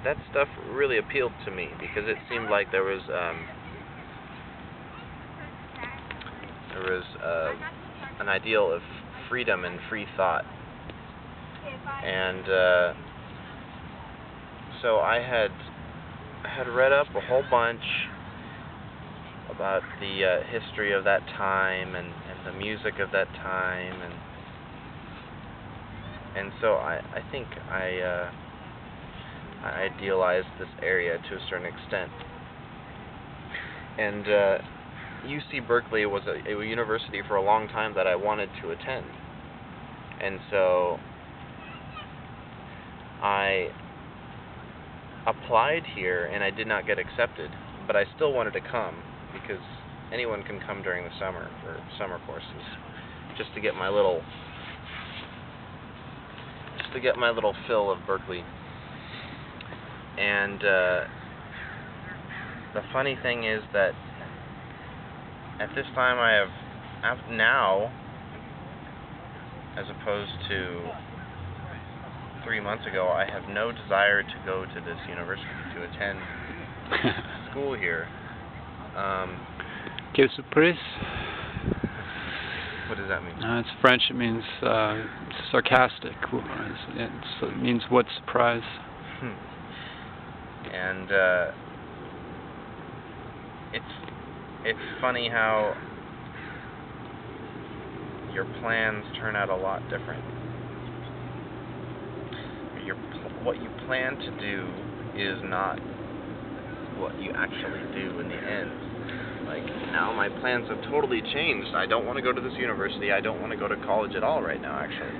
that stuff really appealed to me because it seemed like there was an ideal of freedom and free thought, and so I had read up a whole bunch about the history of that time and the music of that time, and so I think I idealized this area to a certain extent. And UC Berkeley was a university for a long time that I wanted to attend, and so I applied here and I did not get accepted, but I still wanted to come because anyone can come during the summer for summer courses, just to get my little fill of Berkeley. And the funny thing is that at this time I have now, as opposed to 3 months ago, I have no desire to go to this university to attend school here. Que surprise? What does that mean? It's French. It means sarcastic. It means what surprise? And it's funny how your plans turn out a lot different. What you plan to do is not what you actually do in the end. Like, now my plans have totally changed. I don't want to go to this university. I don't want to go to college at all right now, actually.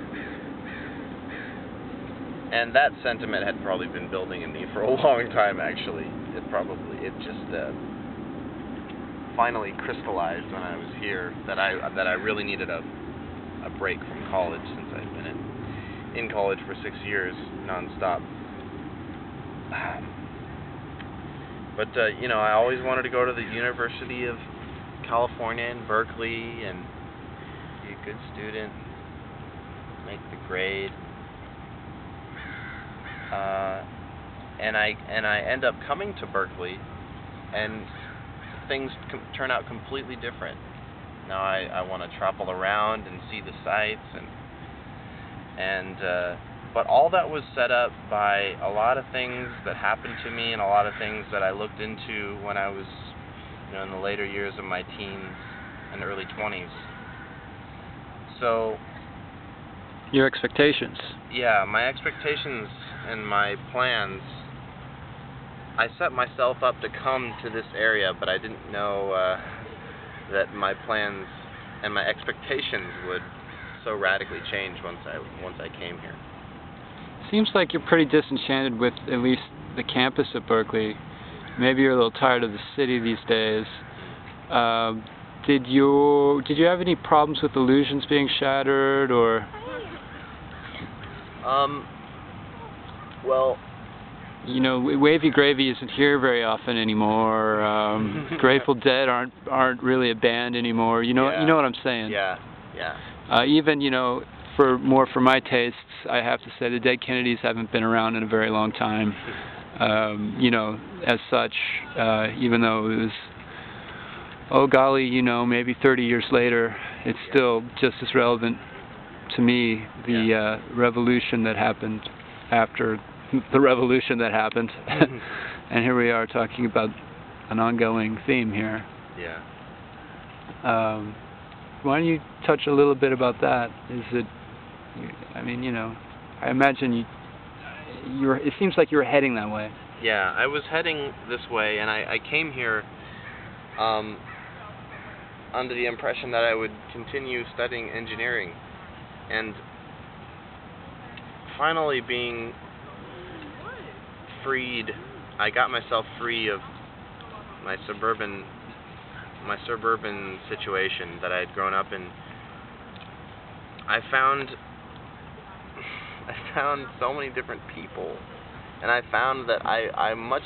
And that sentiment had probably been building in me for a long time, actually. It just finally crystallized when I was here that I really needed a break from college, since I'd been in college for 6 years nonstop. But I always wanted to go to the University of California in Berkeley and be a good student, make the grade. And I end up coming to Berkeley, and things turn out completely different. Now I want to travel around and see the sights, but all that was set up by a lot of things that happened to me and a lot of things that I looked into when I was, in the later years of my teens and early 20s. So, your expectations. Yeah, my expectations and my plans. I set myself up to come to this area, but I didn't know that my plans and my expectations would so radically change once I came here. Seems like you're pretty disenchanted with at least the campus of Berkeley. Maybe you're a little tired of the city these days. Did you have any problems with illusions being shattered, or? Well, Wavy Gravy isn't here very often anymore. Grateful Dead aren't really a band anymore. You know what I'm saying? Yeah. Even for my tastes, I have to say the Dead Kennedys haven't been around in a very long time. As such, even though it was, oh golly, maybe 30 years later, it's still just as relevant to me. The revolution that happened after the revolution that happened, and here we are talking about an ongoing theme here. Yeah. Why don't you touch a little bit about that? I imagine it seems like you were heading that way. Yeah, I was heading this way, and I came here under the impression that I would continue studying engineering, and finally being freed, I got myself free of my suburban situation that I had grown up in. I found so many different people, and I found that I'm much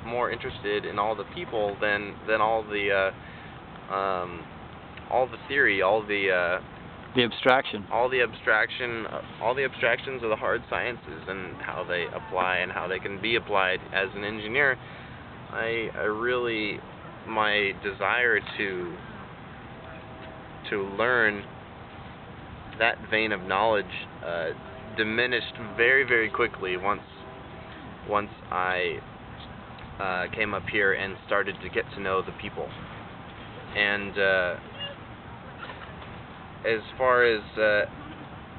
more interested in all the people than all the theory, all the The abstraction. All the abstractions of the hard sciences and how they apply and how they can be applied as an engineer. I really, my desire to learn that vein of knowledge diminished very, very quickly once I came up here and started to get to know the people. And as far as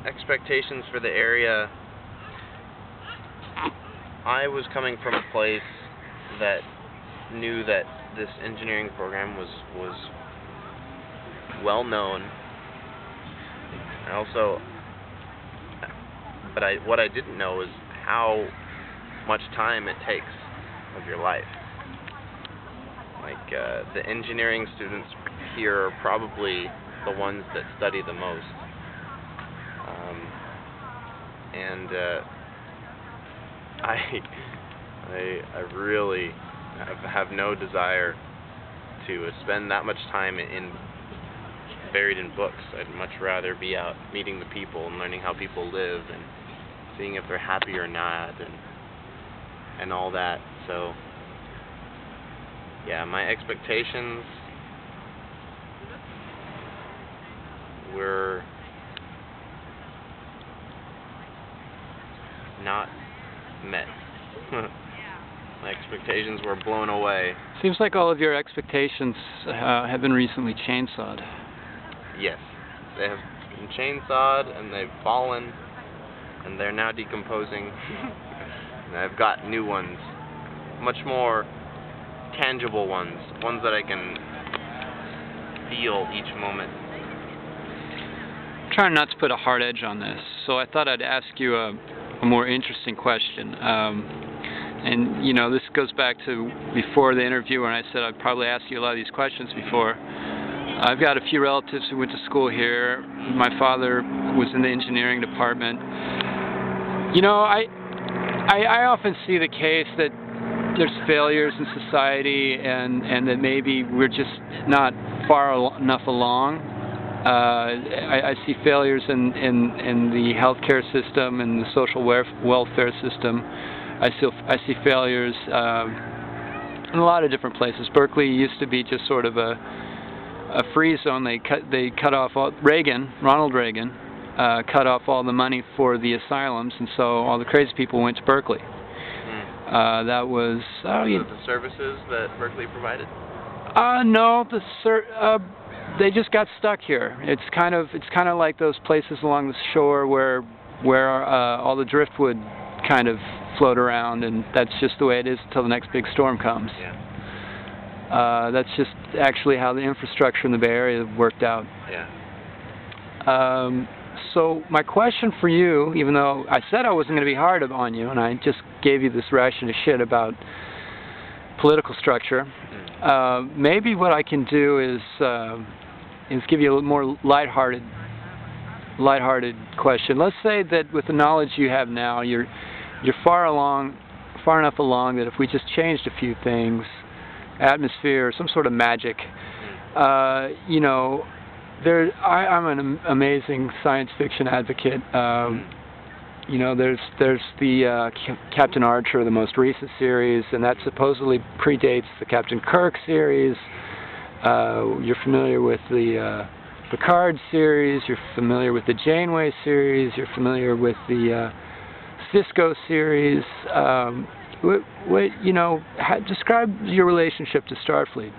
expectations for the area, I was coming from a place that knew that this engineering program was well known. What I didn't know is how much time it takes of your life. Like the engineering students here are probably the ones that study the most, and I really have no desire to spend that much time buried in books. I'd much rather be out meeting the people and learning how people live and seeing if they're happy or not and all that. So yeah, my expectations were not met. My expectations were blown away. Seems like all of your expectations have been recently chainsawed. Yes, they have been chainsawed and they've fallen and they're now decomposing. And I've got new ones, much more tangible ones that I can feel each moment. I'm trying not to put a hard edge on this, so I thought I'd ask you a more interesting question. And you know, this goes back to before the interview when I said I'd probably ask you a lot of these questions before. I've got a few relatives who went to school here. My father was in the engineering department. You know, I often see the case that there's failures in society and that maybe we're just not far enough along. I see failures in the healthcare system and the social welfare system. I see failures in a lot of different places. Berkeley used to be just sort of a free zone. They cut off Ronald Reagan cut off all the money for the asylums, and so all the crazy people went to Berkeley. That was the services that Berkeley provided. No, they just got stuck here. It's kind of like those places along the shore where all the driftwood kind of float around, and that's just the way it is until the next big storm comes. Yeah. That's just actually how the infrastructure in the Bay Area worked out. Yeah. So my question for you, even though I said I wasn't going to be hard on you, and I just gave you this ration of shit about political structure, maybe what I can do is give you a little more lighthearted question. Let's say that with the knowledge you have now, you're far enough along that if we just changed a few things, atmosphere, some sort of magic, you know, I'm an amazing science fiction advocate. You know, there's the Captain Archer, the most recent series, and that supposedly predates the Captain Kirk series. You're familiar with the Picard series. You're familiar with the Janeway series. You're familiar with the Cisco series. You know, describe your relationship to Starfleet.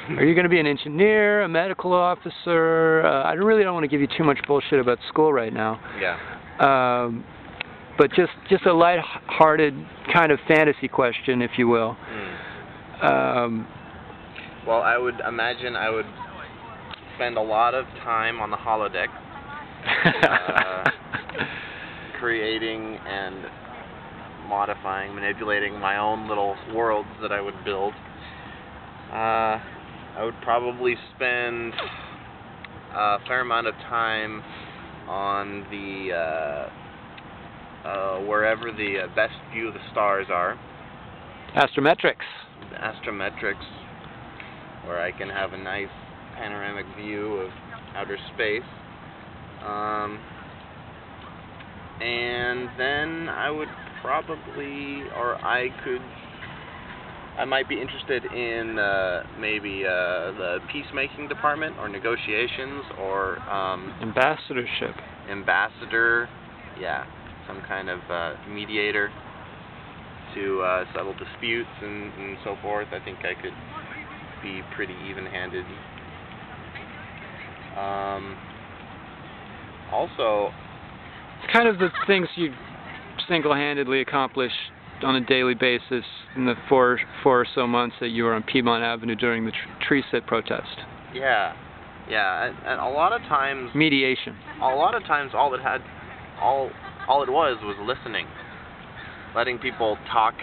Are you going to be an engineer, a medical officer? I really don't want to give you too much bullshit about school right now. Yeah. But just a light-hearted kind of fantasy question, if you will. Well, I would imagine I would spend a lot of time on the holodeck, creating and modifying, manipulating my own little worlds that I would build. I would probably spend a fair amount of time on the wherever the best view of the stars are. Astrometrics. Astrometrics, where I can have a nice panoramic view of outer space. And then I would probably, I might be interested in maybe the peacemaking department or negotiations or ambassadorship. Ambassador, yeah, some kind of mediator to settle disputes and so forth. I think I could be pretty even-handed. Also, it's kind of the things you single-handedly accomplish on a daily basis in the four or so months that you were on Piedmont Avenue during the Treesit protest. Yeah, and a lot of times mediation. A lot of times, all it was listening, letting people talk